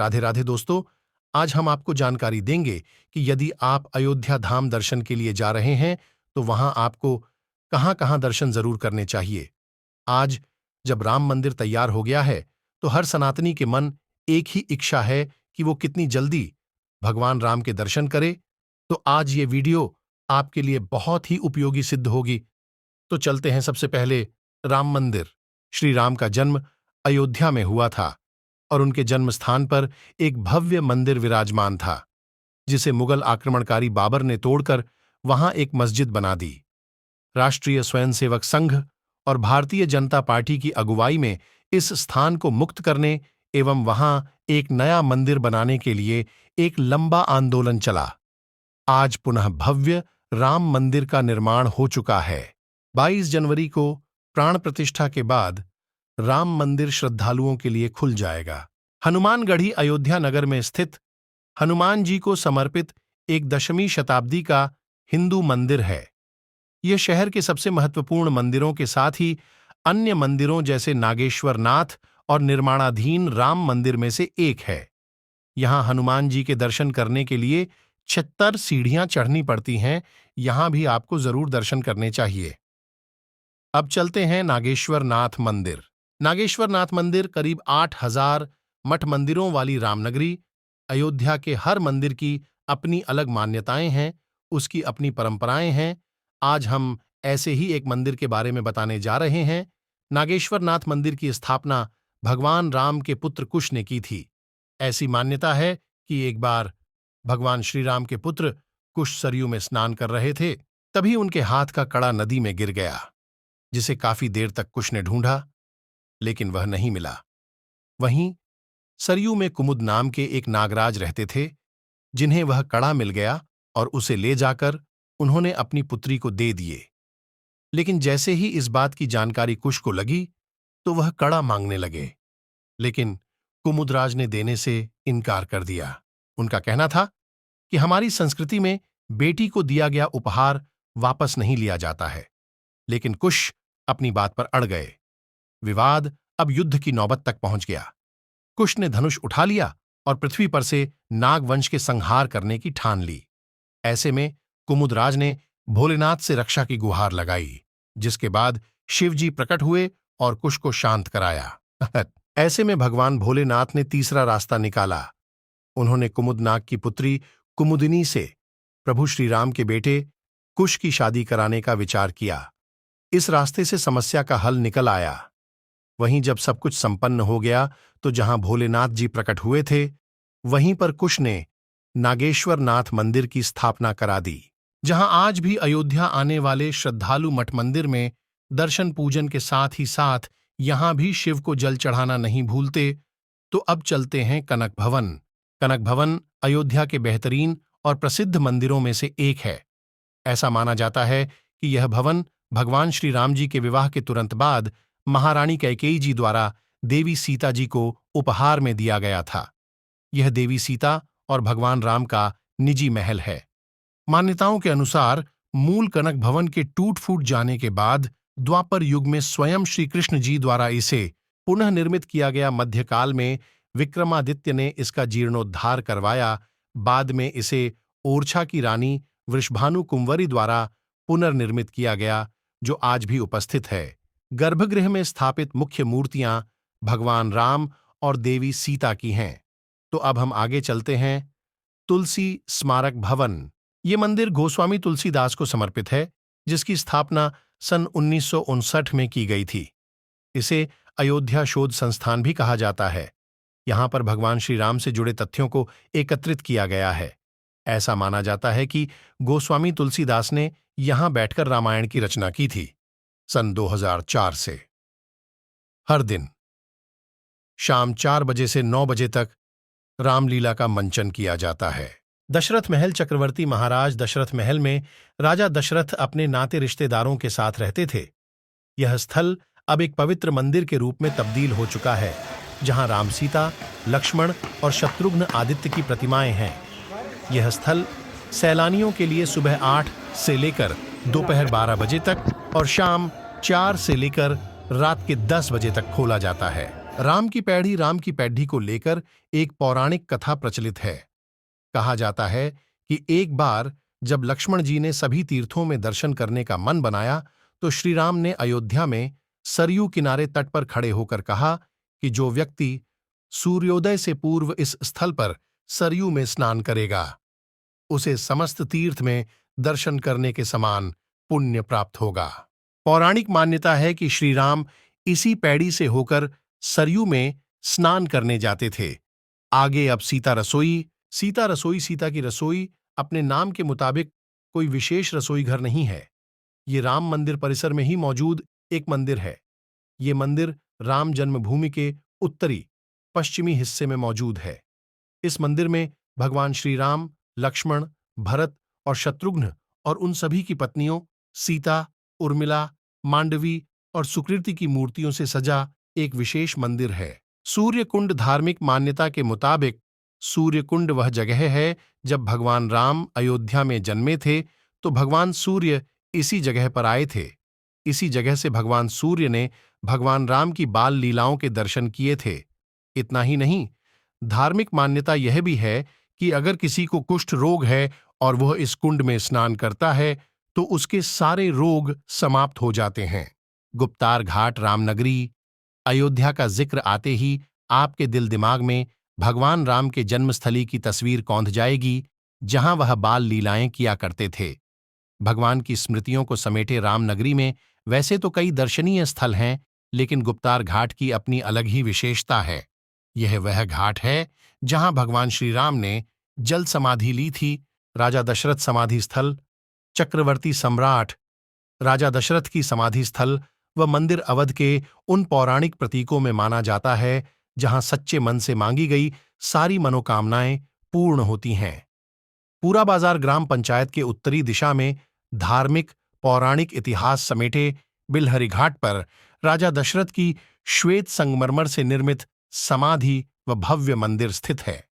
राधे राधे दोस्तों, आज हम आपको जानकारी देंगे कि यदि आप अयोध्या धाम दर्शन के लिए जा रहे हैं तो वहां आपको कहां-कहां दर्शन जरूर करने चाहिए। आज जब राम मंदिर तैयार हो गया है तो हर सनातनी के मन एक ही इच्छा है कि वो कितनी जल्दी भगवान राम के दर्शन करे। तो आज ये वीडियो आपके लिए बहुत ही उपयोगी सिद्ध होगी। तो चलते हैं सबसे पहले राम मंदिर। श्री राम का जन्म अयोध्या में हुआ था और उनके जन्म स्थान पर एक भव्य मंदिर विराजमान था, जिसे मुगल आक्रमणकारी बाबर ने तोड़कर वहां एक मस्जिद बना दी। राष्ट्रीय स्वयंसेवक संघ और भारतीय जनता पार्टी की अगुवाई में इस स्थान को मुक्त करने एवं वहां एक नया मंदिर बनाने के लिए एक लंबा आंदोलन चला। आज पुनः भव्य राम मंदिर का निर्माण हो चुका है। 22 जनवरी को प्राण प्रतिष्ठा के बाद राम मंदिर श्रद्धालुओं के लिए खुल जाएगा। हनुमानगढ़ी अयोध्या नगर में स्थित हनुमान जी को समर्पित एक 10वीं शताब्दी का हिंदू मंदिर है। यह शहर के सबसे महत्वपूर्ण मंदिरों के साथ ही अन्य मंदिरों जैसे नागेश्वर नाथ और निर्माणाधीन राम मंदिर में से एक है। यहां हनुमान जी के दर्शन करने के लिए 76 सीढ़ियां चढ़नी पड़ती हैं। यहां भी आपको जरूर दर्शन करने चाहिए। अब चलते हैं नागेश्वर नाथ मंदिर। नागेश्वर नाथ मंदिर करीब 8000 मठ मंदिरों वाली रामनगरी। अयोध्या के हर मंदिर की अपनी अलग मान्यताएं हैं, उसकी अपनी परंपराएं हैं। आज हम ऐसे ही एक मंदिर के बारे में बताने जा रहे हैं। नागेश्वर नाथ मंदिर की स्थापना भगवान राम के पुत्र कुश ने की थी। ऐसी मान्यता है कि एक बार भगवान श्री राम के पुत्र कुश सरयू में स्नान कर रहे थे, तभी उनके हाथ का कड़ा नदी में गिर गया, जिसे काफी देर तक कुश ने ढूंढा, लेकिन वह नहीं मिला। वहीं सरयू में कुमुद नाम के एक नागराज रहते थे, जिन्हें वह कड़ा मिल गया और उसे ले जाकर उन्होंने अपनी पुत्री को दे दिए। लेकिन जैसे ही इस बात की जानकारी कुश को लगी तो वह कड़ा मांगने लगे, लेकिन कुमुदराज ने देने से इनकार कर दिया। उनका कहना था कि हमारी संस्कृति में बेटी को दिया गया उपहार वापस नहीं लिया जाता है। लेकिन कुश अपनी बात पर अड़ गए। विवाद अब युद्ध की नौबत तक पहुंच गया। कुश ने धनुष उठा लिया और पृथ्वी पर से नागवंश के संहार करने की ठान ली। ऐसे में कुमुदराज ने भोलेनाथ से रक्षा की गुहार लगाई, जिसके बाद शिवजी प्रकट हुए और कुश को शांत कराया। ऐसे में भगवान भोलेनाथ ने तीसरा रास्ता निकाला। उन्होंने कुमुदनाग की पुत्री कुमुदिनी से प्रभु श्रीराम के बेटे कुश की शादी कराने का विचार किया। इस रास्ते से समस्या का हल निकल आया। वहीं जब सब कुछ संपन्न हो गया तो जहां भोलेनाथ जी प्रकट हुए थे, वहीं पर कुश ने नागेश्वर नाथ मंदिर की स्थापना करा दी। जहां आज भी अयोध्या आने वाले श्रद्धालु मठ मंदिर में दर्शन पूजन के साथ ही साथ यहां भी शिव को जल चढ़ाना नहीं भूलते। तो अब चलते हैं कनक भवन। कनक भवन अयोध्या के बेहतरीन और प्रसिद्ध मंदिरों में से एक है। ऐसा माना जाता है कि यह भवन भगवान श्री राम जी के विवाह के तुरंत बाद महारानी कैकेयी जी द्वारा देवी सीता जी को उपहार में दिया गया था। यह देवी सीता और भगवान राम का निजी महल है। मान्यताओं के अनुसार मूल कनक भवन के टूट फूट जाने के बाद द्वापर युग में स्वयं श्री कृष्ण जी द्वारा इसे पुनः निर्मित किया गया। मध्यकाल में विक्रमादित्य ने इसका जीर्णोद्धार करवाया। बाद में इसे ओरछा की रानी वृषभानु कुंवरी द्वारा पुनर्निर्मित किया गया, जो आज भी उपस्थित है। गर्भगृह में स्थापित मुख्य मूर्तियां भगवान राम और देवी सीता की हैं। तो अब हम आगे चलते हैं। तुलसी स्मारक भवन। ये मंदिर गोस्वामी तुलसीदास को समर्पित है, जिसकी स्थापना सन 1959 में की गई थी। इसे अयोध्या शोध संस्थान भी कहा जाता है। यहां पर भगवान श्री राम से जुड़े तथ्यों को एकत्रित किया गया है। ऐसा माना जाता है कि गोस्वामी तुलसीदास ने यहां बैठकर रामायण की रचना की थी, सन 2004 से। हर दिन शाम 4 बजे से 9 बजे तक रामलीला का मंचन किया जाता है। दशरथ महल। चक्रवर्ती महाराज दशरथ महल में राजा दशरथ अपने नाते रिश्तेदारों के साथ रहते थे। यह स्थल अब एक पवित्र मंदिर के रूप में तब्दील हो चुका है, जहां राम, सीता, लक्ष्मण और शत्रुघ्न आदित्य की प्रतिमाएं हैं। यह स्थल सैलानियों के लिए सुबह 8 से लेकर दोपहर 12 बजे तक और शाम 4 से लेकर रात के 10 बजे तक खोला जाता है। राम की पैढ़ी को लेकर एक पौराणिक कथा प्रचलित है। कहा जाता है कि एक बार जब लक्ष्मण जी ने सभी तीर्थों में दर्शन करने का मन बनाया तो श्री राम ने अयोध्या में सरयू किनारे तट पर खड़े होकर कहा कि जो व्यक्ति सूर्योदय से पूर्व इस स्थल पर सरयू में स्नान करेगा उसे समस्त तीर्थ में दर्शन करने के समान पुण्य प्राप्त होगा। पौराणिक मान्यता है कि श्री राम इसी पैड़ी से होकर सरयू में स्नान करने जाते थे। आगे अब सीता की रसोई अपने नाम के मुताबिक कोई विशेष रसोई घर नहीं है। ये राम मंदिर परिसर में ही मौजूद एक मंदिर है। ये मंदिर राम जन्मभूमि के उत्तरी पश्चिमी हिस्से में मौजूद है। इस मंदिर में भगवान श्री राम, लक्ष्मण, भरत और शत्रुघ्न और उन सभी की पत्नियों सीता, उर्मिला, मांडवी और सुकृति की मूर्तियों से सजा एक विशेष मंदिर है। सूर्य कुंड धार्मिक मान्यता के मुताबिक सूर्य कुंड वह जगह है जब भगवान राम अयोध्या में जन्मे थे तो भगवान सूर्य इसी जगह पर आए थे। इसी जगह से भगवान सूर्य ने भगवान राम की बाल लीलाओं के दर्शन किए थे। इतना ही नहीं, धार्मिक मान्यता यह भी है कि अगर किसी को कुष्ठ रोग है और वह इस कुंड में स्नान करता है तो उसके सारे रोग समाप्त हो जाते हैं। गुप्तार घाट रामनगरी अयोध्या का जिक्र आते ही आपके दिल दिमाग में भगवान राम के जन्मस्थली की तस्वीर कौंध जाएगी, जहां वह बाल लीलाएं किया करते थे। भगवान की स्मृतियों को समेटे रामनगरी में वैसे तो कई दर्शनीय स्थल हैं, लेकिन गुप्तार घाट की अपनी अलग ही विशेषता है। यह वह घाट है जहां भगवान श्री राम ने जल समाधि ली थी। राजा दशरथ समाधि स्थल, चक्रवर्ती सम्राट राजा दशरथ की समाधि स्थल व मंदिर अवध के उन पौराणिक प्रतीकों में माना जाता है जहां सच्चे मन से मांगी गई सारी मनोकामनाएं पूर्ण होती हैं। पूरा बाजार ग्राम पंचायत के उत्तरी दिशा में धार्मिक पौराणिक इतिहास समेटे बिलहरी घाट पर राजा दशरथ की श्वेत संगमरमर से निर्मित समाधि व भव्य मंदिर स्थित है।